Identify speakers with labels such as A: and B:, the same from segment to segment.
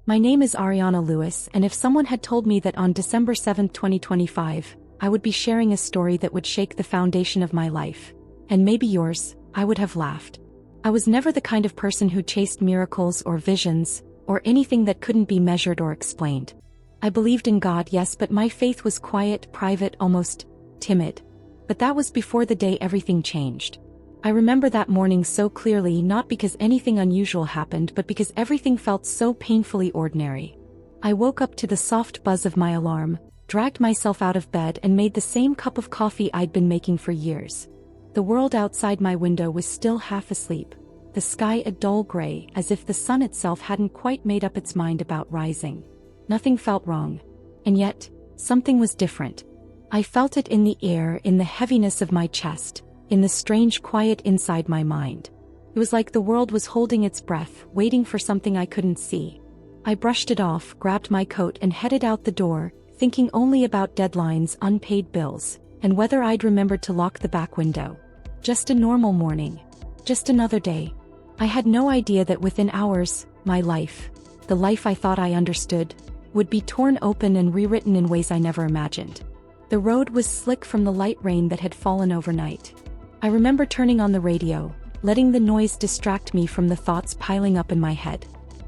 A: My name is Ariana Lewis, and if someone had told me that on December 7th, 2025, I would be sharing a story that would shake the foundation of my life, and maybe yours, I would have laughed. I was never the kind of person who chased miracles or visions, or anything that couldn't be measured or explained. I believed in God, yes, but my faith was quiet, private, almost timid. But that was before the day everything changed. I remember that morning so clearly, not because anything unusual happened, but because everything felt so painfully ordinary. I woke up to the soft buzz of my alarm, dragged myself out of bed, and made the same cup of coffee I'd been making for years. The world outside my window was still half asleep, the sky a dull gray, as if the sun itself hadn't quite made up its mind about rising. Nothing felt wrong. And yet, something was different. I felt it in the air, in the heaviness of my chest, in the strange quiet inside my mind. It was like the world was holding its breath, waiting for something I couldn't see. I brushed it off, grabbed my coat, and headed out the door, thinking only about deadlines, unpaid bills, and whether I'd remembered to lock the back window. Just a normal morning. Just another day. I had no idea that within hours, my life, the life I thought I understood, would be torn open and rewritten in ways I never imagined. The road was slick from the light rain that had fallen overnight. I remember turning on the radio, letting the noise distract me from the thoughts piling up in my head.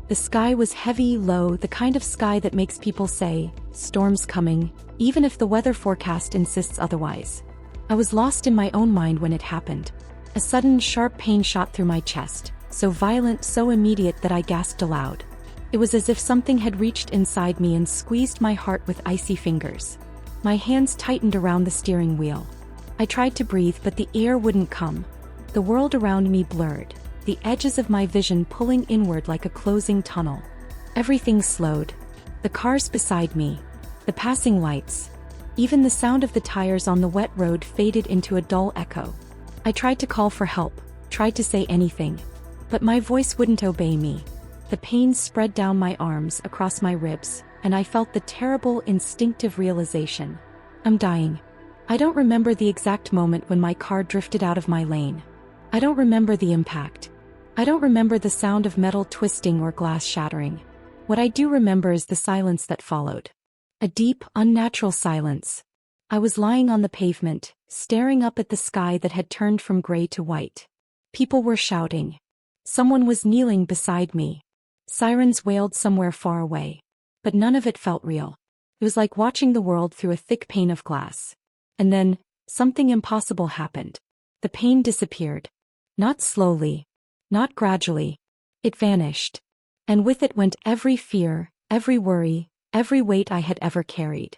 A: The sky was heavy, low, the kind of sky that makes people say, "Storm's coming," even if the weather forecast insists otherwise. I was lost in my own mind when it happened. A sudden, sharp pain shot through my chest, so violent, so immediate that I gasped aloud. It was as if something had reached inside me and squeezed my heart with icy fingers. My hands tightened around the steering wheel. I tried to breathe, but the air wouldn't come. The world around me blurred, the edges of my vision pulling inward like a closing tunnel. Everything slowed. The cars beside me, the passing lights, even the sound of the tires on the wet road faded into a dull echo. I tried to call for help, tried to say anything, but my voice wouldn't obey me. The pain spread down my arms, across my ribs, and I felt the terrible, instinctive realization: I'm dying. I don't remember the exact moment when my car drifted out of my lane. I don't remember the impact. I don't remember the sound of metal twisting or glass shattering. What I do remember is the silence that followed. A deep, unnatural silence. I was lying on the pavement, staring up at the sky that had turned from gray to white. People were shouting. Someone was kneeling beside me. Sirens wailed somewhere far away. But none of it felt real. It was like watching the world through a thick pane of glass. And then, something impossible happened. The pain disappeared. Not slowly. Not gradually. It vanished. And with it went every fear, every worry, every weight I had ever carried.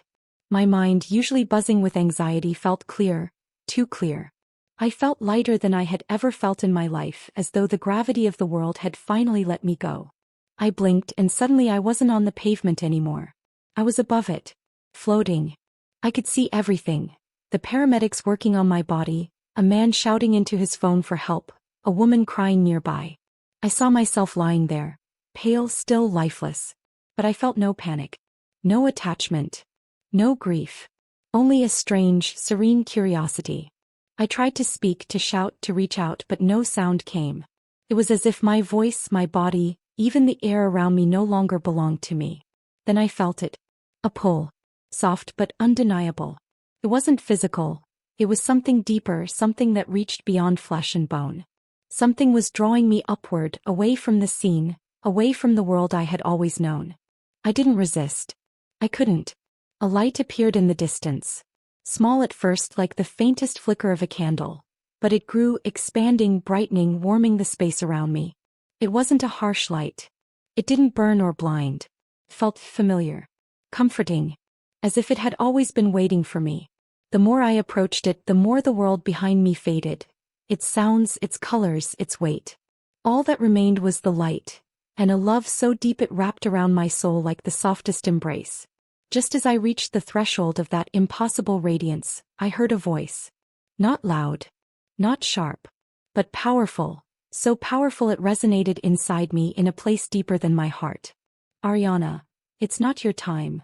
A: My mind, usually buzzing with anxiety, felt clear, too clear. I felt lighter than I had ever felt in my life, as though the gravity of the world had finally let me go. I blinked, and suddenly I wasn't on the pavement anymore. I was above it. Floating. I could see everything. The paramedics working on my body, a man shouting into his phone for help, a woman crying nearby. I saw myself lying there, pale, still, lifeless. But I felt no panic. No attachment. No grief. Only a strange, serene curiosity. I tried to speak, to shout, to reach out, but no sound came. It was as if my voice, my body, even the air around me no longer belonged to me. Then I felt it. A pull. Soft but undeniable. It wasn't physical. It was something deeper, something that reached beyond flesh and bone. Something was drawing me upward, away from the scene, away from the world I had always known. I didn't resist. I couldn't. A light appeared in the distance. Small at first, like the faintest flicker of a candle. But it grew, expanding, brightening, warming the space around me. It wasn't a harsh light. It didn't burn or blind. It felt familiar. Comforting. As if it had always been waiting for me. The more I approached it, the more the world behind me faded. Its sounds, its colors, its weight. All that remained was the light, and a love so deep it wrapped around my soul like the softest embrace. Just as I reached the threshold of that impossible radiance, I heard a voice. Not loud. Not sharp. But powerful. So powerful it resonated inside me in a place deeper than my heart. Ariana, it's not your time.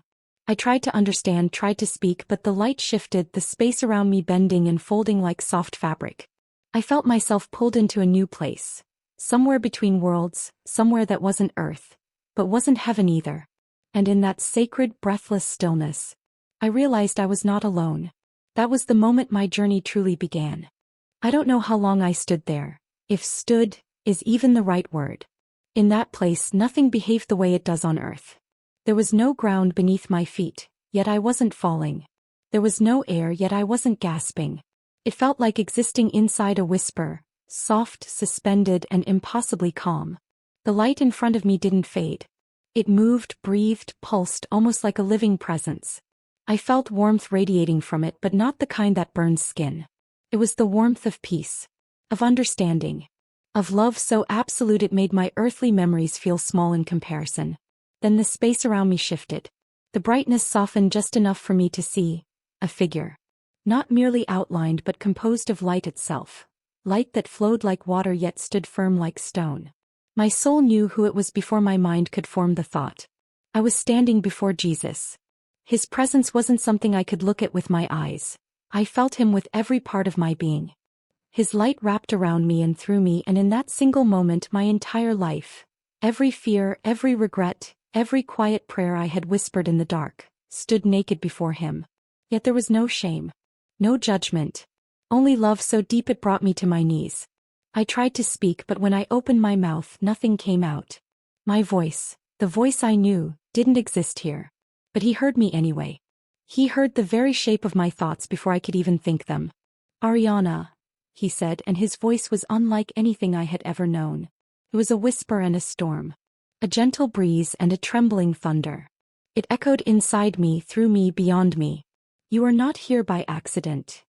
A: I tried to understand, tried to speak, but the light shifted, the space around me bending and folding like soft fabric. I felt myself pulled into a new place. Somewhere between worlds, somewhere that wasn't Earth. but wasn't heaven either. And in that sacred, breathless stillness, I realized I was not alone. That was the moment my journey truly began. I don't know how long I stood there, if stood is even the right word. In that place, nothing behaved the way it does on earth. There was no ground beneath my feet, yet I wasn't falling. There was no air, yet I wasn't gasping. It felt like existing inside a whisper, soft, suspended, and impossibly calm. The light in front of me didn't fade. It moved, breathed, pulsed, almost like a living presence. I felt warmth radiating from it, but not the kind that burns skin. It was the warmth of peace, of understanding, of love so absolute it made my earthly memories feel small in comparison. Then the space around me shifted. The brightness softened just enough for me to see a figure. Not merely outlined but composed of light itself. Light that flowed like water yet stood firm like stone. My soul knew who it was before my mind could form the thought. I was standing before Jesus. His presence wasn't something I could look at with my eyes. I felt him with every part of my being. His light wrapped around me and through me, and in that single moment my entire life, every fear, every regret, every quiet prayer I had whispered in the dark, stood naked before him. Yet there was no shame, no judgment, only love so deep it brought me to my knees. I tried to speak, but when I opened my mouth, nothing came out. My voice, the voice I knew, didn't exist here. But he heard me anyway. He heard the very shape of my thoughts before I could even think them. Ariana, he said, and his voice was unlike anything I had ever known. It was a whisper and a storm. A gentle breeze and a trembling thunder. It echoed inside me, through me, beyond me. You are not here by accident.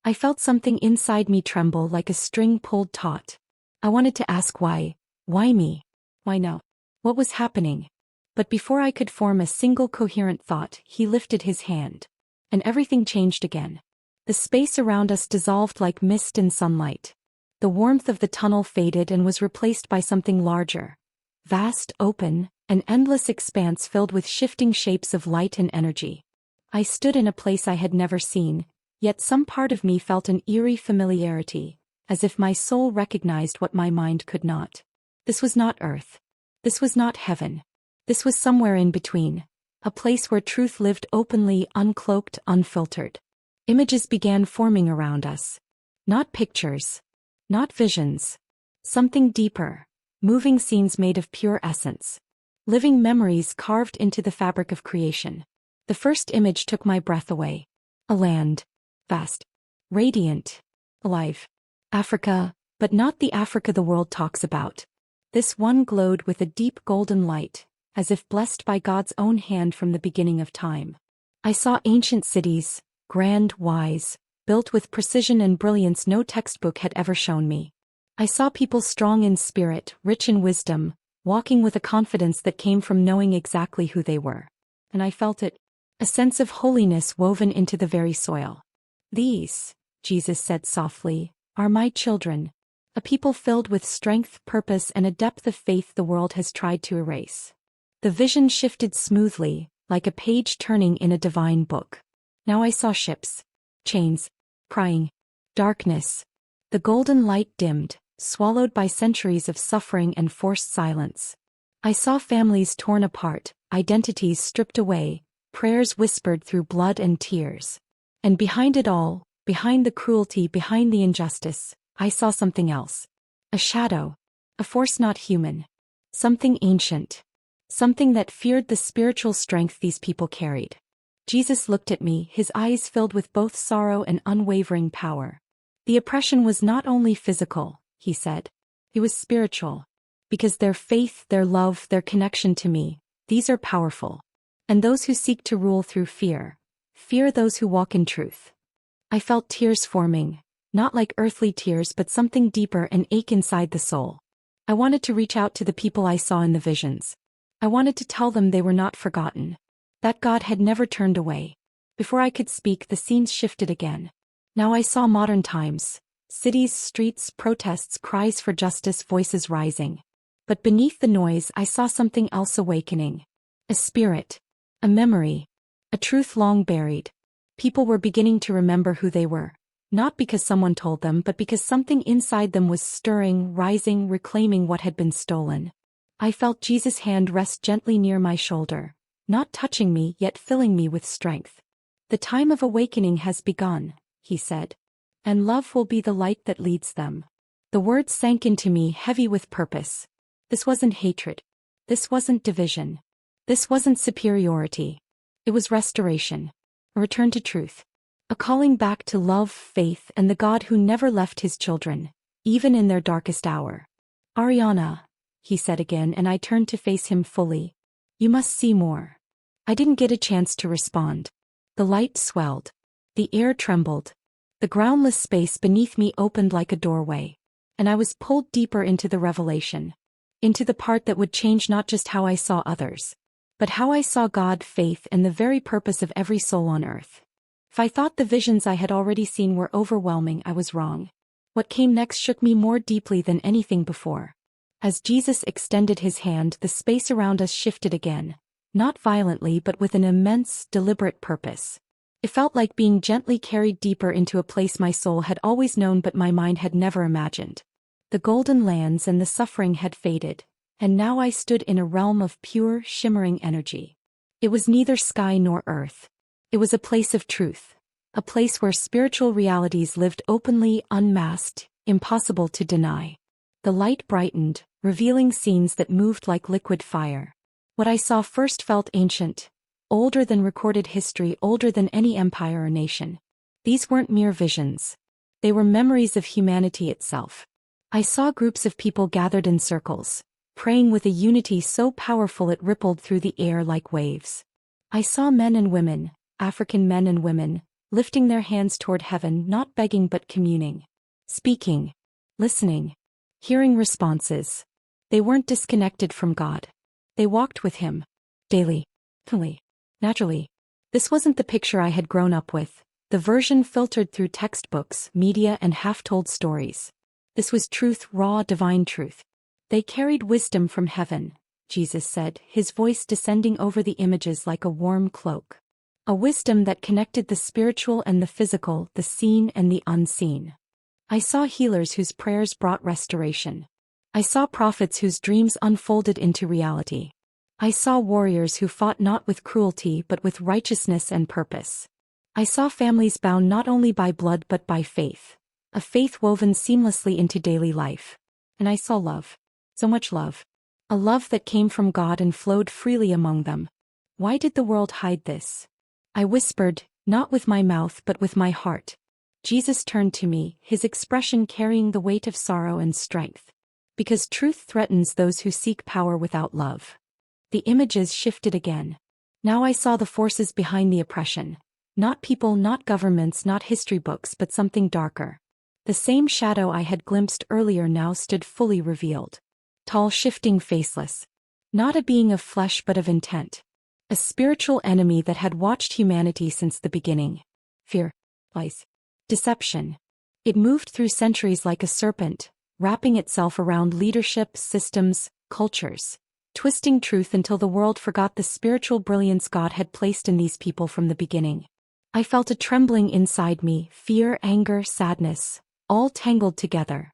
A: I felt something inside me tremble like a string pulled taut. I wanted to ask why. Why me? Why no? What was happening? But before I could form a single coherent thought, he lifted his hand. And everything changed again. The space around us dissolved like mist in sunlight. The warmth of the tunnel faded and was replaced by something larger. Vast, open, an endless expanse filled with shifting shapes of light and energy. I stood in a place I had never seen, yet some part of me felt an eerie familiarity, as if my soul recognized what my mind could not. This was not earth. This was not heaven. This was somewhere in between, a place where truth lived openly, uncloaked, unfiltered. Images began forming around us. Not pictures. Not visions. Something deeper. Moving scenes made of pure essence. Living memories carved into the fabric of creation. The first image took my breath away. A land. Vast. Radiant. Alive. Africa, but not the Africa the world talks about. This one glowed with a deep golden light, as if blessed by God's own hand from the beginning of time. I saw ancient cities, grand, wise, built with precision and brilliance no textbook had ever shown me. I saw people strong in spirit, rich in wisdom, walking with a confidence that came from knowing exactly who they were. And I felt it, a sense of holiness woven into the very soil. These, Jesus said softly, are my children, a people filled with strength, purpose, and a depth of faith the world has tried to erase. The vision shifted smoothly, like a page turning in a divine book. Now I saw ships, chains, crying, darkness. The golden light dimmed, swallowed by centuries of suffering and forced silence. I saw families torn apart, identities stripped away, prayers whispered through blood and tears. And behind it all, behind the cruelty, behind the injustice, I saw something else. A shadow. A force not human. Something ancient. Something that feared the spiritual strength these people carried. Jesus looked at me, his eyes filled with both sorrow and unwavering power. The oppression was not only physical, he said. It was spiritual. Because their faith, their love, their connection to me, these are powerful. And those who seek to rule through fear, fear those who walk in truth. I felt tears forming, not like earthly tears but something deeper, an ache inside the soul. I wanted to reach out to the people I saw in the visions. I wanted to tell them they were not forgotten. That God had never turned away. Before I could speak, the scenes shifted again. Now I saw modern times. Cities, streets, protests, cries for justice, voices rising. But beneath the noise I saw something else awakening. A spirit. A memory. A truth long buried. People were beginning to remember who they were. Not because someone told them, but because something inside them was stirring, rising, reclaiming what had been stolen. I felt Jesus' hand rest gently near my shoulder, not touching me yet filling me with strength. The time of awakening has begun, he said. And love will be the light that leads them. The words sank into me heavy with purpose. This wasn't hatred. This wasn't division. This wasn't superiority. It was restoration. A return to truth. A calling back to love, faith, and the God who never left his children, even in their darkest hour. Ariana, he said again, and I turned to face him fully. You must see more. I didn't get a chance to respond. The light swelled. The air trembled. The groundless space beneath me opened like a doorway. And I was pulled deeper into the revelation. Into the part that would change not just how I saw others, but how I saw God, faith, and the very purpose of every soul on earth. If I thought the visions I had already seen were overwhelming, I was wrong. What came next shook me more deeply than anything before. As Jesus extended his hand, the space around us shifted again, not violently but with an immense, deliberate purpose. It felt like being gently carried deeper into a place my soul had always known but my mind had never imagined. The golden lands and the suffering had faded, and now I stood in a realm of pure, shimmering energy. It was neither sky nor earth. It was a place of truth, a place where spiritual realities lived openly, unmasked, impossible to deny. The light brightened, revealing scenes that moved like liquid fire. What I saw first felt ancient, older than recorded history, older than any empire or nation. These weren't mere visions. They were memories of humanity itself. I saw groups of people gathered in circles, praying with a unity so powerful it rippled through the air like waves. I saw men and women, African men and women, lifting their hands toward heaven, not begging but communing. Speaking, listening, hearing responses. They weren't disconnected from God. They walked with him. Daily. Naturally. This wasn't the picture I had grown up with, the version filtered through textbooks, media, and half-told stories. This was truth, raw, divine truth. They carried wisdom from heaven, Jesus said, his voice descending over the images like a warm cloak. A wisdom that connected the spiritual and the physical, the seen and the unseen. I saw healers whose prayers brought restoration. I saw prophets whose dreams unfolded into reality. I saw warriors who fought not with cruelty but with righteousness and purpose. I saw families bound not only by blood but by faith, a faith woven seamlessly into daily life. And I saw love. So much love. A love that came from God and flowed freely among them. Why did the world hide this? I whispered, not with my mouth but with my heart. Jesus turned to me, his expression carrying the weight of sorrow and strength. Because truth threatens those who seek power without love. The images shifted again. Now I saw the forces behind the oppression. Not people, not governments, not history books, but something darker. The same shadow I had glimpsed earlier now stood fully revealed. Tall, shifting, faceless. Not a being of flesh but of intent. A spiritual enemy that had watched humanity since the beginning. Fear. Lies. Deception. It moved through centuries like a serpent, wrapping itself around leadership, systems, cultures. Twisting truth until the world forgot the spiritual brilliance God had placed in these people from the beginning. I felt a trembling inside me, fear, anger, sadness, all tangled together.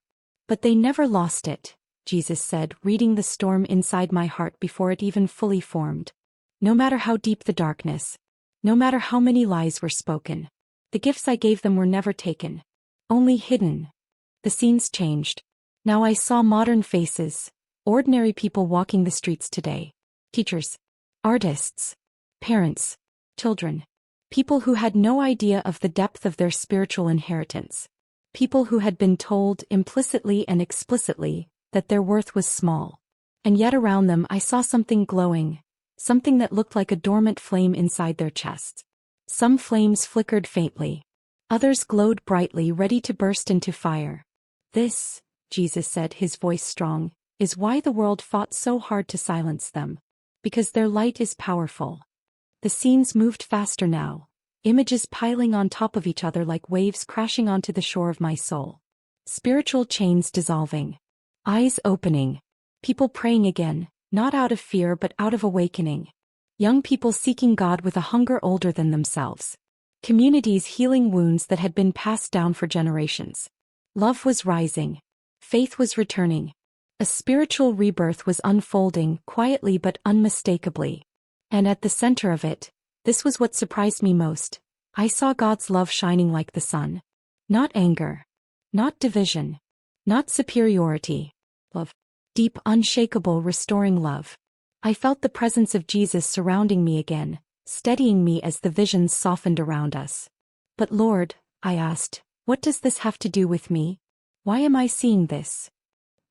A: But they never lost it, Jesus said, reading the storm inside my heart before it even fully formed. No matter how deep the darkness, no matter how many lies were spoken, the gifts I gave them were never taken, only hidden. The scenes changed. Now I saw modern faces, ordinary people walking the streets today. Teachers, artists, parents, children. People who had no idea of the depth of their spiritual inheritance. People who had been told, implicitly and explicitly, that their worth was small. And yet around them I saw something glowing, something that looked like a dormant flame inside their chests. Some flames flickered faintly. Others glowed brightly, ready to burst into fire. This, Jesus said, his voice strong, is why the world fought so hard to silence them. Because their light is powerful. The scenes moved faster now, images piling on top of each other like waves crashing onto the shore of my soul. Spiritual chains dissolving. Eyes opening. People praying again, not out of fear but out of awakening. Young people seeking God with a hunger older than themselves. Communities healing wounds that had been passed down for generations. Love was rising. Faith was returning. A spiritual rebirth was unfolding, quietly but unmistakably. And at the center of it, this was what surprised me most. I saw God's love shining like the sun. Not anger. Not division. Not superiority. Love. Deep, unshakable, restoring love. I felt the presence of Jesus surrounding me again, steadying me as the visions softened around us. But Lord, I asked, what does this have to do with me? Why am I seeing this?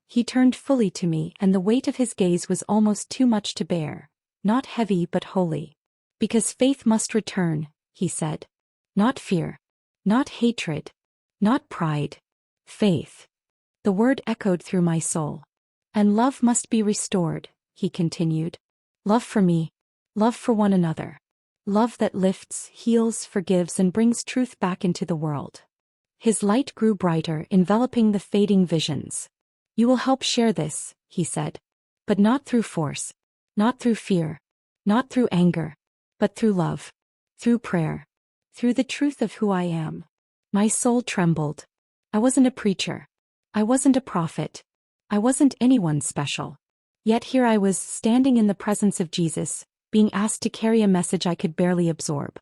A: He turned fully to me, and the weight of his gaze was almost too much to bear. Not heavy but holy. Because faith must return, he said. Not fear. Not hatred. Not pride. Faith. The word echoed through my soul. And love must be restored, he continued. Love for me. Love for one another. Love that lifts, heals, forgives, and brings truth back into the world. His light grew brighter, enveloping the fading visions. You will help share this, he said. But not through force. Not through fear. Not through anger. But through love. Through prayer. Through the truth of who I am. My soul trembled. I wasn't a preacher. I wasn't a prophet. I wasn't anyone special. Yet here I was, standing in the presence of Jesus, being asked to carry a message I could barely absorb.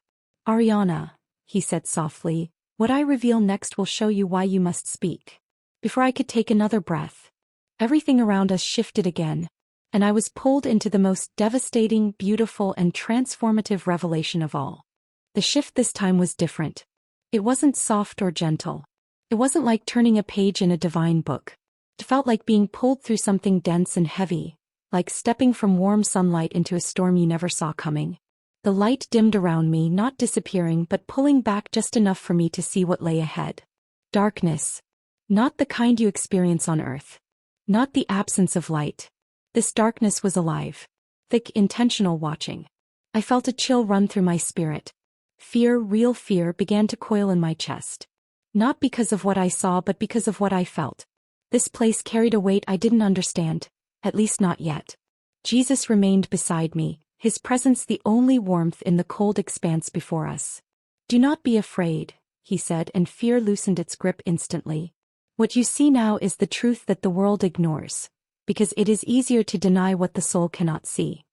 A: Ariana, he said softly, what I reveal next will show you why you must speak. Before I could take another breath, everything around us shifted again, and I was pulled into the most devastating, beautiful, and transformative revelation of all. The shift this time was different. It wasn't soft or gentle. It wasn't like turning a page in a divine book. It felt like being pulled through something dense and heavy, like stepping from warm sunlight into a storm you never saw coming. The light dimmed around me, not disappearing but pulling back just enough for me to see what lay ahead. Darkness. Not the kind you experience on Earth. Not the absence of light. This darkness was alive. Thick, intentional watching. I felt a chill run through my spirit. Fear, real fear, began to coil in my chest. Not because of what I saw but because of what I felt. This place carried a weight I didn't understand, at least not yet. Jesus remained beside me, his presence the only warmth in the cold expanse before us. Do not be afraid, he said, and fear loosened its grip instantly. What you see now is the truth that the world ignores, because it is easier to deny what the soul cannot see.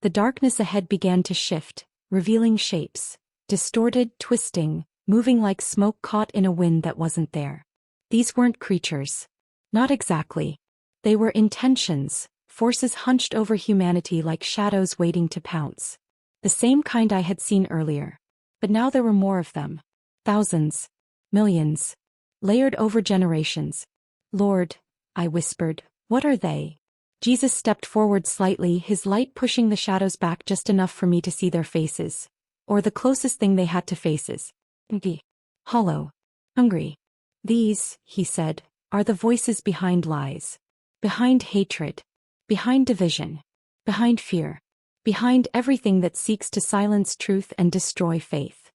A: The darkness ahead began to shift, revealing shapes, distorted, twisting, moving like smoke caught in a wind that wasn't there. These weren't creatures. Not exactly. They were intentions, forces hunched over humanity like shadows waiting to pounce. The same kind I had seen earlier. But now there were more of them. Thousands. Millions. Layered over generations. Lord, I whispered, what are they? Jesus stepped forward slightly, his light pushing the shadows back just enough for me to see their faces. Or the closest thing they had to faces. Empty. Hollow. Hungry. These, he said, are the voices behind lies. Behind hatred. Behind division. Behind fear. Behind everything that seeks to silence truth and destroy faith.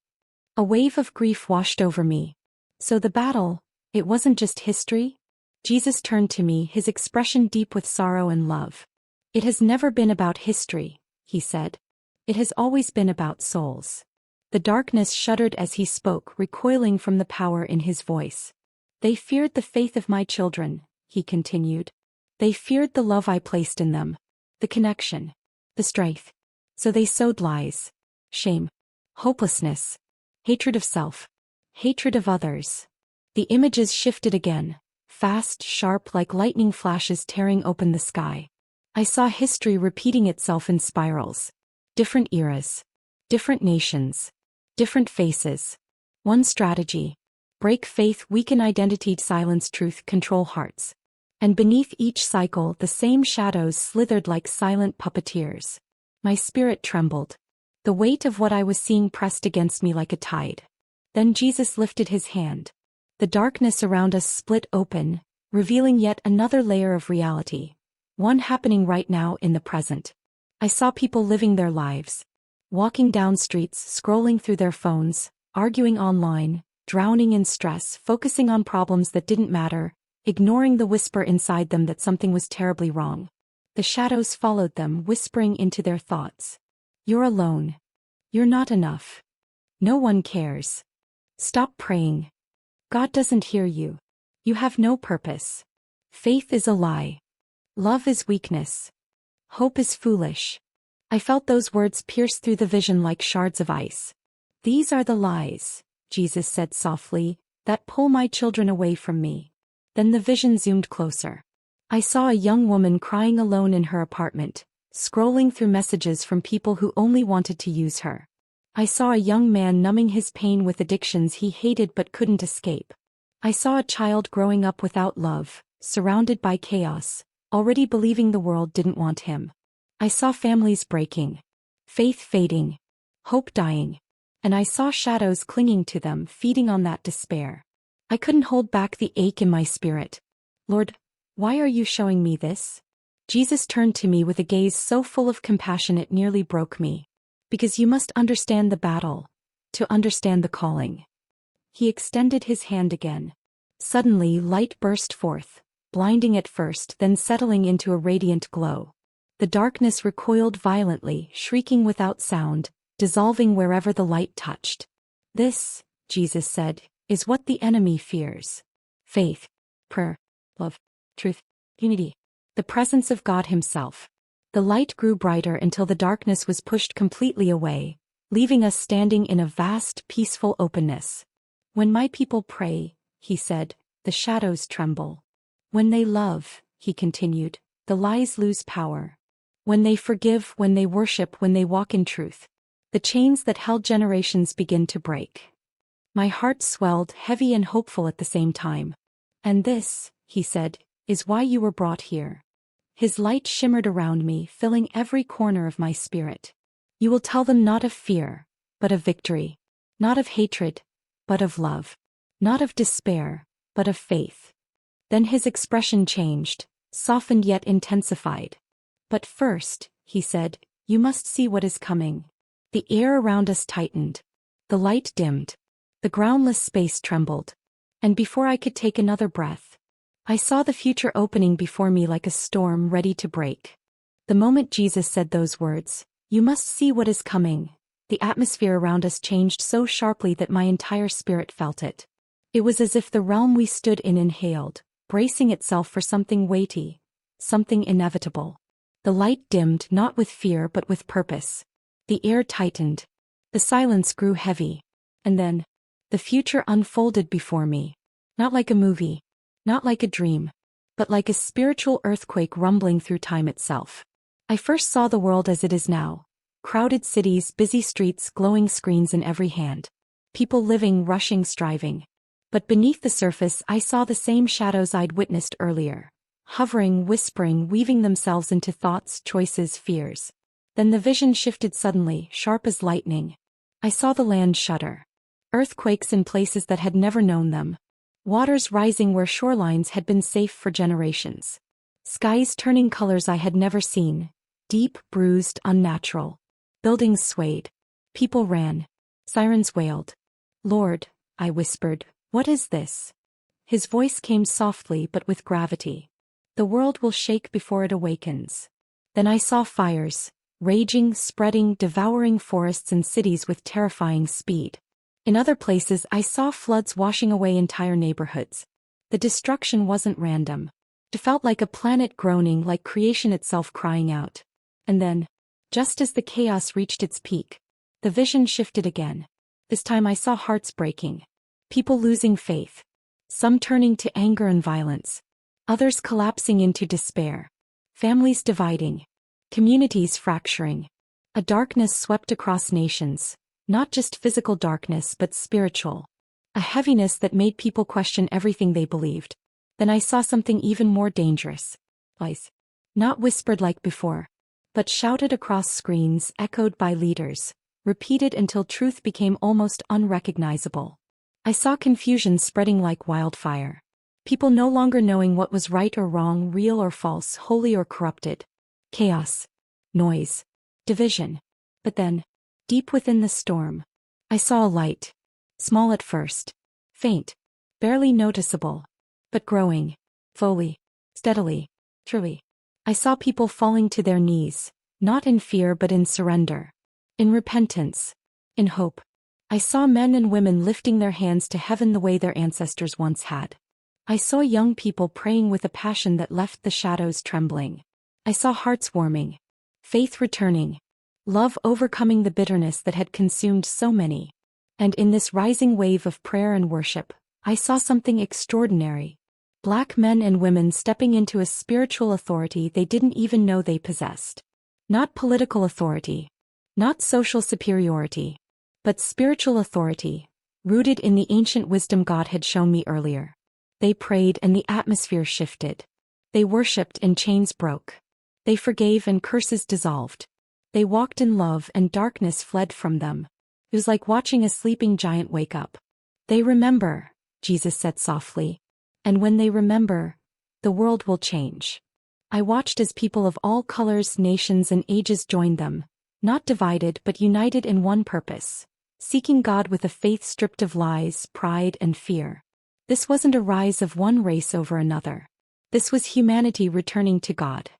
A: A wave of grief washed over me. So the battle, it wasn't just history? Jesus turned to me, his expression deep with sorrow and love. It has never been about history, he said. It has always been about souls. The darkness shuddered as he spoke, recoiling from the power in his voice. They feared the faith of my children, he continued. They feared the love I placed in them, the connection, the strength. So they sowed lies, shame, hopelessness, hatred of self, hatred of others. The images shifted again, fast, sharp like lightning flashes tearing open the sky. I saw history repeating itself in spirals. Different eras, different nations, different faces. One strategy. Break faith, weaken identity, silence truth, control hearts. And beneath each cycle, the same shadows slithered like silent puppeteers. My spirit trembled. The weight of what I was seeing pressed against me like a tide. Then Jesus lifted his hand. The darkness around us split open, revealing yet another layer of reality. One happening right now in the present. I saw people living their lives. Walking down streets, scrolling through their phones, arguing online, drowning in stress, focusing on problems that didn't matter, ignoring the whisper inside them that something was terribly wrong. The shadows followed them, whispering into their thoughts. You're alone. You're not enough. No one cares. Stop praying. God doesn't hear you. You have no purpose. Faith is a lie. Love is weakness. Hope is foolish. I felt those words pierce through the vision like shards of ice. These are the lies, Jesus said softly, that pull my children away from me. Then the vision zoomed closer. I saw a young woman crying alone in her apartment, scrolling through messages from people who only wanted to use her. I saw a young man numbing his pain with addictions he hated but couldn't escape. I saw a child growing up without love, surrounded by chaos, already believing the world didn't want him. I saw families breaking, faith fading, hope dying, and I saw shadows clinging to them, feeding on that despair. I couldn't hold back the ache in my spirit. Lord, why are you showing me this? Jesus turned to me with a gaze so full of compassion it nearly broke me. Because you must understand the battle, to understand the calling. He extended his hand again. Suddenly light burst forth, blinding at first, then settling into a radiant glow. The darkness recoiled violently, shrieking without sound, dissolving wherever the light touched. This, Jesus said, is what the enemy fears. Faith, prayer, love, truth, unity. The presence of God himself. The light grew brighter until the darkness was pushed completely away, leaving us standing in a vast, peaceful openness. When my people pray, he said, the shadows tremble. When they love, he continued, the lies lose power. When they forgive, when they worship, when they walk in truth, the chains that held generations begin to break. My heart swelled, heavy and hopeful at the same time. And this, he said, is why you were brought here. His light shimmered around me, filling every corner of my spirit. You will tell them not of fear, but of victory. Not of hatred, but of love. Not of despair, but of faith. Then his expression changed, softened yet intensified. But first, he said, you must see what is coming. The air around us tightened. The light dimmed. The groundless space trembled. And before I could take another breath, I saw the future opening before me like a storm ready to break. The moment Jesus said those words, you must see what is coming, the atmosphere around us changed so sharply that my entire spirit felt it. It was as if the realm we stood in inhaled, bracing itself for something weighty, something inevitable. The light dimmed not with fear but with purpose. The air tightened. The silence grew heavy. And then, the future unfolded before me. Not like a movie. Not like a dream, but like a spiritual earthquake rumbling through time itself. I first saw the world as it is now. Crowded cities, busy streets, glowing screens in every hand. People living, rushing, striving. But beneath the surface I saw the same shadows I'd witnessed earlier. Hovering, whispering, weaving themselves into thoughts, choices, fears. Then the vision shifted suddenly, sharp as lightning. I saw the land shudder. Earthquakes in places that had never known them. Waters rising where shorelines had been safe for generations. Skies turning colors I had never seen. Deep, bruised, unnatural. Buildings swayed. People ran. Sirens wailed. Lord, I whispered, what is this? His voice came softly but with gravity. The world will shake before it awakens. Then I saw fires, raging, spreading, devouring forests and cities with terrifying speed. In other places I saw floods washing away entire neighborhoods. The destruction wasn't random. It felt like a planet groaning, like creation itself crying out. And then, just as the chaos reached its peak, the vision shifted again. This time I saw hearts breaking. People losing faith. Some turning to anger and violence. Others collapsing into despair. Families dividing. Communities fracturing. A darkness swept across nations. Not just physical darkness but spiritual. A heaviness that made people question everything they believed. Then I saw something even more dangerous. Lies. Not whispered like before, but shouted across screens, echoed by leaders, repeated until truth became almost unrecognizable. I saw confusion spreading like wildfire. People no longer knowing what was right or wrong, real or false, holy or corrupted. Chaos. Noise. Division. But then, deep within the storm, I saw a light. Small at first. Faint. Barely noticeable. But growing. Slowly. Steadily. Truly. I saw people falling to their knees, not in fear but in surrender. In repentance. In hope. I saw men and women lifting their hands to heaven the way their ancestors once had. I saw young people praying with a passion that left the shadows trembling. I saw hearts warming, faith returning, love overcoming the bitterness that had consumed so many. And in this rising wave of prayer and worship, I saw something extraordinary. Black men and women stepping into a spiritual authority they didn't even know they possessed. Not political authority, not social superiority, but spiritual authority, rooted in the ancient wisdom God had shown me earlier. They prayed and the atmosphere shifted. They worshipped and chains broke. They forgave and curses dissolved. They walked in love and darkness fled from them. It was like watching a sleeping giant wake up. They remember, Jesus said softly. And when they remember, the world will change. I watched as people of all colors, nations, and ages joined them, not divided but united in one purpose, seeking God with a faith stripped of lies, pride, and fear. This wasn't a rise of one race over another. This was humanity returning to God.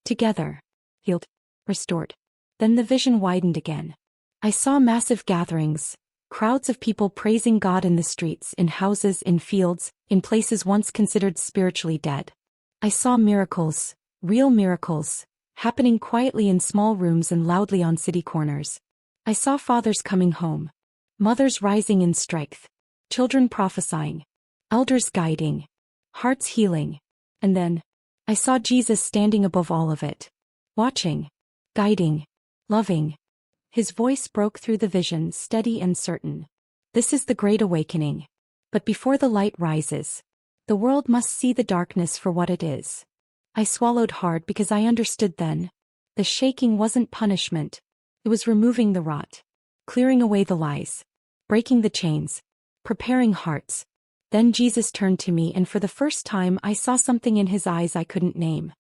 A: Together. Healed. Restored. Then the vision widened again. I saw massive gatherings, crowds of people praising God in the streets, in houses, in fields, in places once considered spiritually dead. I saw miracles, real miracles, happening quietly in small rooms and loudly on city corners. I saw fathers coming home, mothers rising in strength, children prophesying, elders guiding, hearts healing. And then, I saw Jesus standing above all of it, watching, guiding, loving. His voice broke through the vision, steady and certain. This is the Great Awakening. But before the light rises, the world must see the darkness for what it is. I swallowed hard because I understood then. The shaking wasn't punishment. It was removing the rot, clearing away the lies, breaking the chains, preparing hearts. Then Jesus turned to me, and for the first time I saw something in his eyes I couldn't name.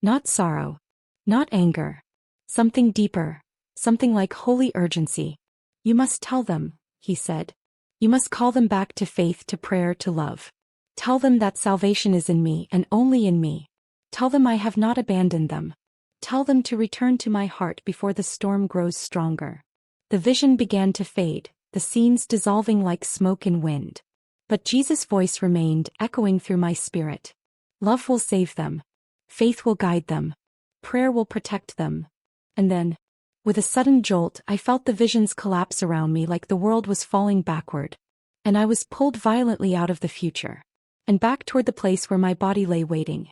A: Not sorrow, not anger. Something deeper, something like holy urgency. You must tell them, he said. You must call them back to faith, to prayer, to love. Tell them that salvation is in me and only in me. Tell them I have not abandoned them. Tell them to return to my heart before the storm grows stronger. The vision began to fade, the scenes dissolving like smoke in wind. But Jesus' voice remained, echoing through my spirit. Love will save them. Faith will guide them. Prayer will protect them. And then, with a sudden jolt, I felt the visions collapse around me like the world was falling backward. And I was pulled violently out of the future, and back toward the place where my body lay waiting.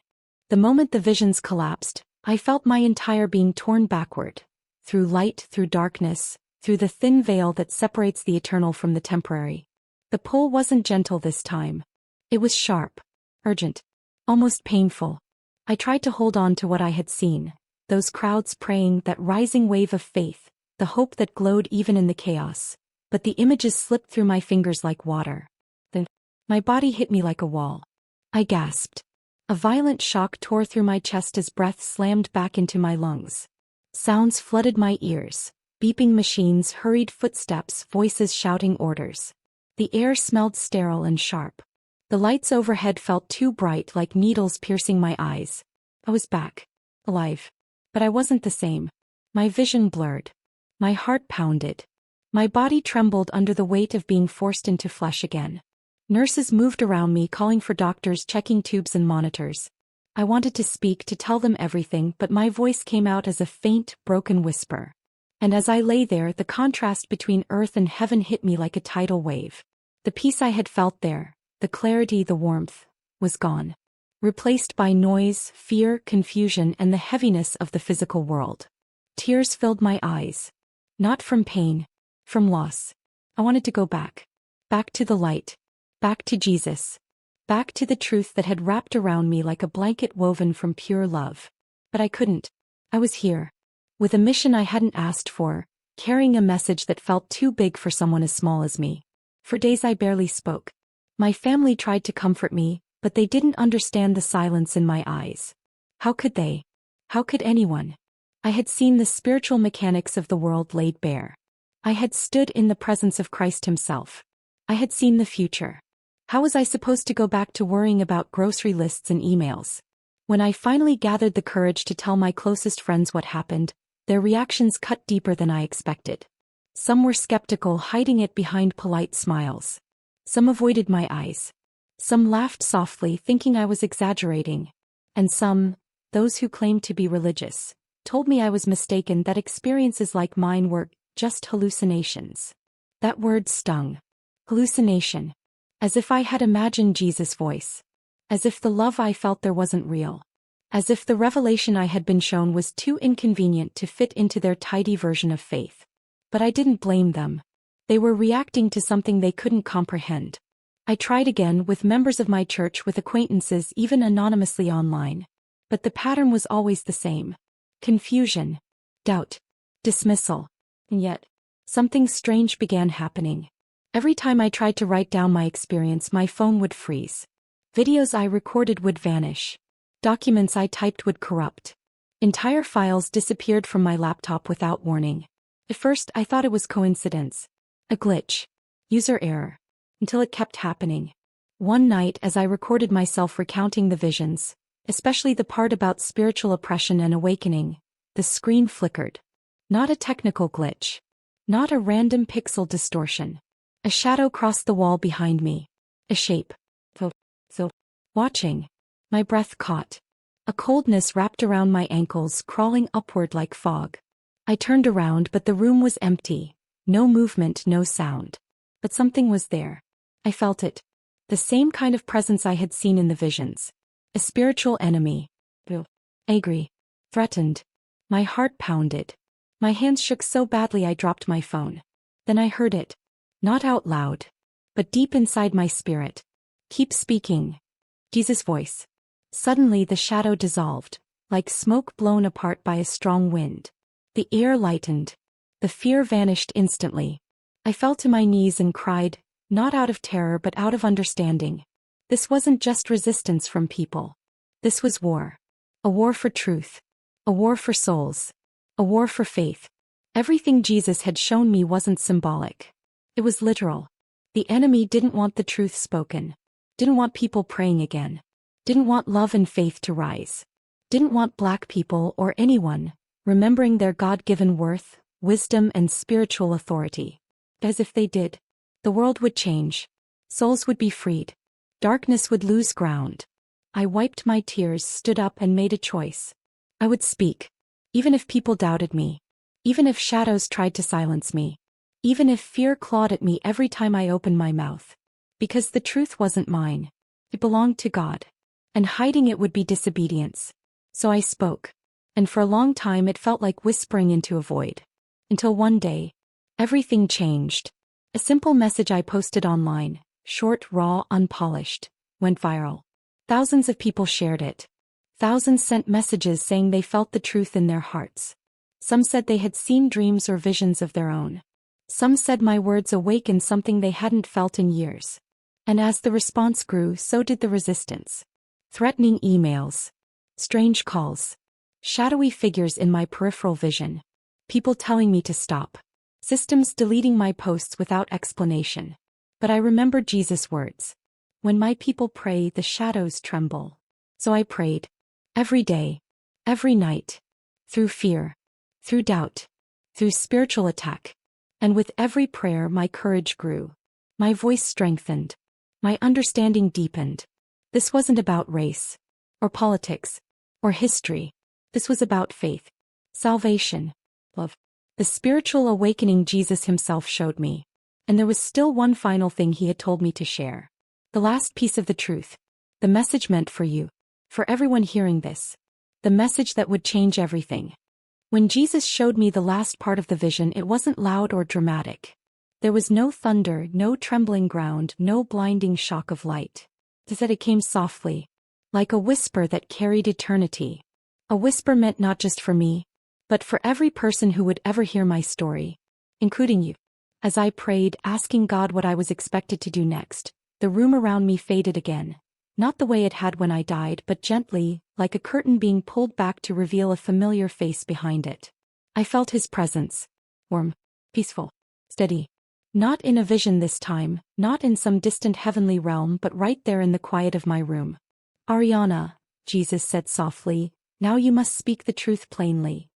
A: The moment the visions collapsed, I felt my entire being torn backward, through light, through darkness, through the thin veil that separates the eternal from the temporary. The pull wasn't gentle this time. It was sharp, urgent, almost painful. I tried to hold on to what I had seen, those crowds praying, that rising wave of faith, the hope that glowed even in the chaos. But the images slipped through my fingers like water. Then, my body hit me like a wall. I gasped. A violent shock tore through my chest as breath slammed back into my lungs. Sounds flooded my ears, beeping machines, hurried footsteps, voices shouting orders. The air smelled sterile and sharp. The lights overhead felt too bright, like needles piercing my eyes. I was back, alive. But I wasn't the same. My vision blurred. My heart pounded. My body trembled under the weight of being forced into flesh again. Nurses moved around me, calling for doctors, checking tubes and monitors. I wanted to speak, to tell them everything, but my voice came out as a faint, broken whisper. And as I lay there, the contrast between earth and heaven hit me like a tidal wave. The peace I had felt there, the clarity, the warmth, was gone. Replaced by noise, fear, confusion, and the heaviness of the physical world. Tears filled my eyes. Not from pain, from loss. I wanted to go back. Back to the light. Back to Jesus. Back to the truth that had wrapped around me like a blanket woven from pure love. But I couldn't. I was here, with a mission I hadn't asked for, carrying a message that felt too big for someone as small as me. For days I barely spoke. My family tried to comfort me, but they didn't understand the silence in my eyes. How could they? How could anyone? I had seen the spiritual mechanics of the world laid bare. I had stood in the presence of Christ himself. I had seen the future. How was I supposed to go back to worrying about grocery lists and emails? When I finally gathered the courage to tell my closest friends what happened, their reactions cut deeper than I expected. Some were skeptical, hiding it behind polite smiles. Some avoided my eyes. Some laughed softly, thinking I was exaggerating. And some, those who claimed to be religious, told me I was mistaken, that experiences like mine were just hallucinations. That word stung. Hallucination. As if I had imagined Jesus' voice. As if the love I felt there wasn't real. As if the revelation I had been shown was too inconvenient to fit into their tidy version of faith. But I didn't blame them. They were reacting to something they couldn't comprehend. I tried again, with members of my church, with acquaintances, even anonymously online. But the pattern was always the same. Confusion. Doubt. Dismissal. And yet, something strange began happening. Every time I tried to write down my experience, my phone would freeze. Videos I recorded would vanish. Documents I typed would corrupt. Entire files disappeared from my laptop without warning. At first, I thought it was coincidence. A glitch. User error. Until it kept happening. One night, as I recorded myself recounting the visions, especially the part about spiritual oppression and awakening, the screen flickered. Not a technical glitch. Not a random pixel distortion. A shadow crossed the wall behind me. A shape. So, watching. My breath caught. A coldness wrapped around my ankles, crawling upward like fog. I turned around, but the room was empty. No movement, no sound. But something was there. I felt it. The same kind of presence I had seen in the visions. A spiritual enemy. Angry. Threatened. My heart pounded. My hands shook so badly I dropped my phone. Then I heard it. Not out loud. But deep inside my spirit. Keep speaking. Jesus' voice. Suddenly the shadow dissolved, like smoke blown apart by a strong wind. The air lightened. The fear vanished instantly. I fell to my knees and cried, not out of terror but out of understanding. This wasn't just resistance from people. This was war. A war for truth. A war for souls. A war for faith. Everything Jesus had shown me wasn't symbolic. It was literal. The enemy didn't want the truth spoken. Didn't want people praying again. Didn't want love and faith to rise. Didn't want Black people or anyone remembering their God-given worth, wisdom, and spiritual authority. As if they did, the world would change. Souls would be freed. Darkness would lose ground. I wiped my tears, stood up, and made a choice. I would speak. Even if people doubted me. Even if shadows tried to silence me. Even if fear clawed at me every time I opened my mouth. Because the truth wasn't mine. It belonged to God. And hiding it would be disobedience. So I spoke. And for a long time it felt like whispering into a void. Until one day, everything changed. A simple message I posted online, short, raw, unpolished, went viral. Thousands of people shared it. Thousands sent messages saying they felt the truth in their hearts. Some said they had seen dreams or visions of their own. Some said my words awakened something they hadn't felt in years. And as the response grew, so did the resistance. Threatening emails. Strange calls. Shadowy figures in my peripheral vision. People telling me to stop. Systems deleting my posts without explanation. But I remembered Jesus' words. When my people pray, the shadows tremble. So I prayed. Every day. Every night. Through fear. Through doubt. Through spiritual attack. And with every prayer my courage grew. My voice strengthened. My understanding deepened. This wasn't about race. Or politics. Or history. This was about faith. Salvation. Love. The spiritual awakening Jesus himself showed me. And there was still one final thing he had told me to share. The last piece of the truth. The message meant for you. For everyone hearing this. The message that would change everything. When Jesus showed me the last part of the vision, it wasn't loud or dramatic. There was no thunder, no trembling ground, no blinding shock of light. Instead it came softly. Like a whisper that carried eternity. A whisper meant not just for me, but for every person who would ever hear my story. Including you. As I prayed, asking God what I was expected to do next, the room around me faded again. Not the way it had when I died, but gently, like a curtain being pulled back to reveal a familiar face behind it. I felt his presence. Warm. Peaceful. Steady. Not in a vision this time, not in some distant heavenly realm, but right there in the quiet of my room. Ariana, Jesus said softly, now you must speak the truth plainly.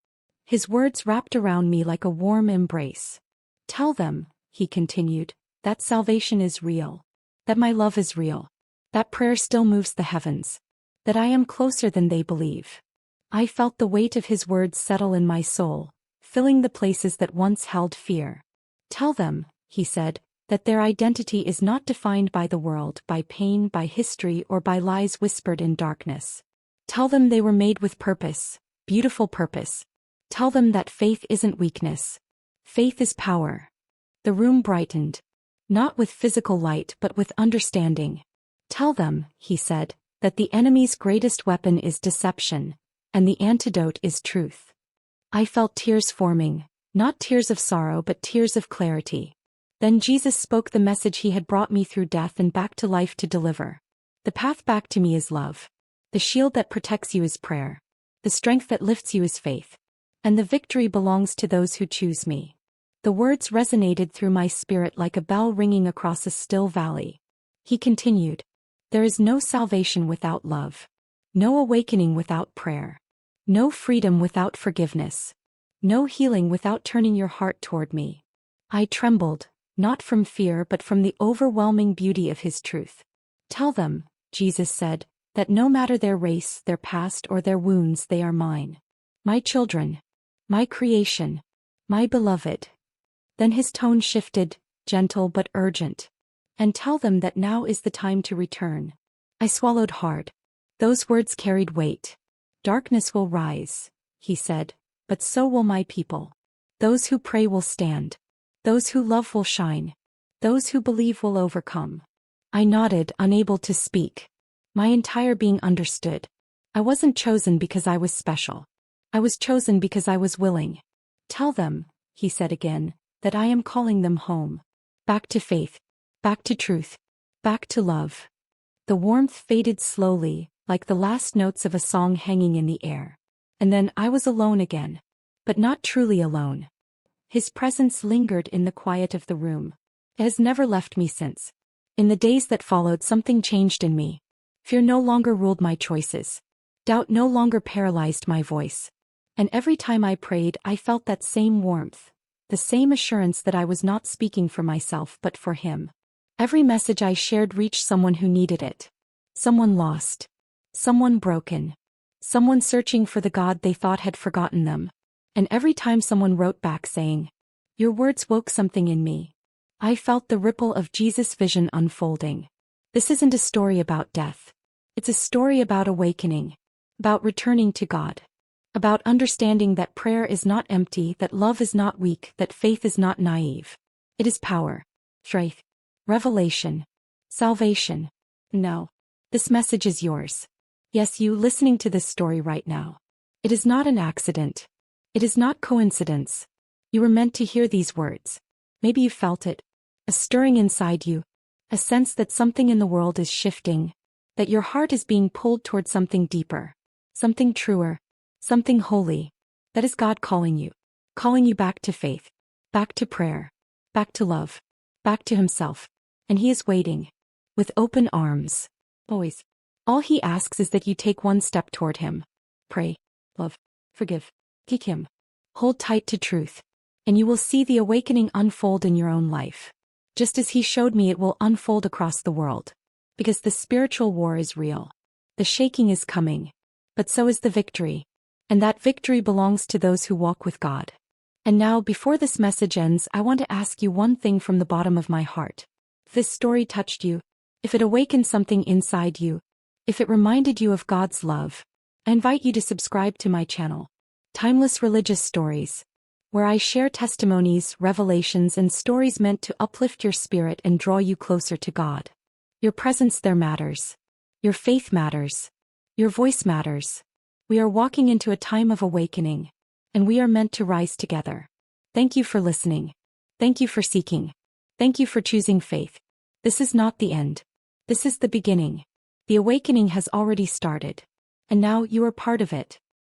A: His words wrapped around me like a warm embrace. Tell them, he continued, that salvation is real. That my love is real. That prayer still moves the heavens. That I am closer than they believe. I felt the weight of his words settle in my soul, filling the places that once held fear. Tell them, he said, that their identity is not defined by the world, by pain, by history, or by lies whispered in darkness. Tell them they were made with purpose, beautiful purpose. Tell them that faith isn't weakness. Faith is power. The room brightened. Not with physical light but with understanding. Tell them, he said, that the enemy's greatest weapon is deception, and the antidote is truth. I felt tears forming, not tears of sorrow but tears of clarity. Then Jesus spoke the message he had brought me through death and back to life to deliver. The path back to me is love. The shield that protects you is prayer. The strength that lifts you is faith. And the victory belongs to those who choose me. The words resonated through my spirit like a bell ringing across a still valley. He continued, there is no salvation without love. No awakening without prayer. No freedom without forgiveness. No healing without turning your heart toward me. I trembled, not from fear but from the overwhelming beauty of his truth. Tell them, Jesus said, that no matter their race, their past, or their wounds, they are mine. My children. My creation. My beloved. Then his tone shifted, gentle but urgent. And tell them that now is the time to return. I swallowed hard. Those words carried weight. Darkness will rise, he said, but so will my people. Those who pray will stand. Those who love will shine. Those who believe will overcome. I nodded, unable to speak. My entire being understood. I wasn't chosen because I was special. I was chosen because I was willing. Tell them, he said again, that I am calling them home. Back to faith. Back to truth. Back to love. The warmth faded slowly, like the last notes of a song hanging in the air. And then I was alone again. But not truly alone. His presence lingered in the quiet of the room. It has never left me since. In the days that followed, something changed in me. Fear no longer ruled my choices. Doubt no longer paralyzed my voice. And every time I prayed, I felt that same warmth. The same assurance that I was not speaking for myself but for him. Every message I shared reached someone who needed it. Someone lost. Someone broken. Someone searching for the God they thought had forgotten them. And every time someone wrote back saying, your words woke something in me. I felt the ripple of Jesus' vision unfolding. This isn't a story about death. It's a story about awakening. About returning to God. About understanding that prayer is not empty, that love is not weak, that faith is not naive. It is power. Strength. Revelation. Salvation. No. This message is yours. Yes, you listening to this story right now. It is not an accident. It is not coincidence. You were meant to hear these words. Maybe you felt it. A stirring inside you. A sense that something in the world is shifting. That your heart is being pulled toward something deeper. Something truer. Something holy. That is God calling you. Calling you back to faith. Back to prayer. Back to love. Back to himself. And he is waiting. With open arms. Always. All he asks is that you take one step toward him. Pray. Love. Forgive. Seek him. Hold tight to truth. And you will see the awakening unfold in your own life. Just as he showed me, it will unfold across the world. Because the spiritual war is real. The shaking is coming. But so is the victory. And that victory belongs to those who walk with God. And now, before this message ends, I want to ask you one thing from the bottom of my heart. If this story touched you, if it awakened something inside you, if it reminded you of God's love, I invite you to subscribe to my channel, Timeless Religious Stories, where I share testimonies, revelations, and stories meant to uplift your spirit and draw you closer to God. Your presence there matters. Your faith matters. Your voice matters. We are walking into a time of awakening, and we are meant to rise together. Thank you for listening. Thank you for seeking. Thank you for choosing faith. This is not the end. This is the beginning. The awakening has already started. And now you are part of it.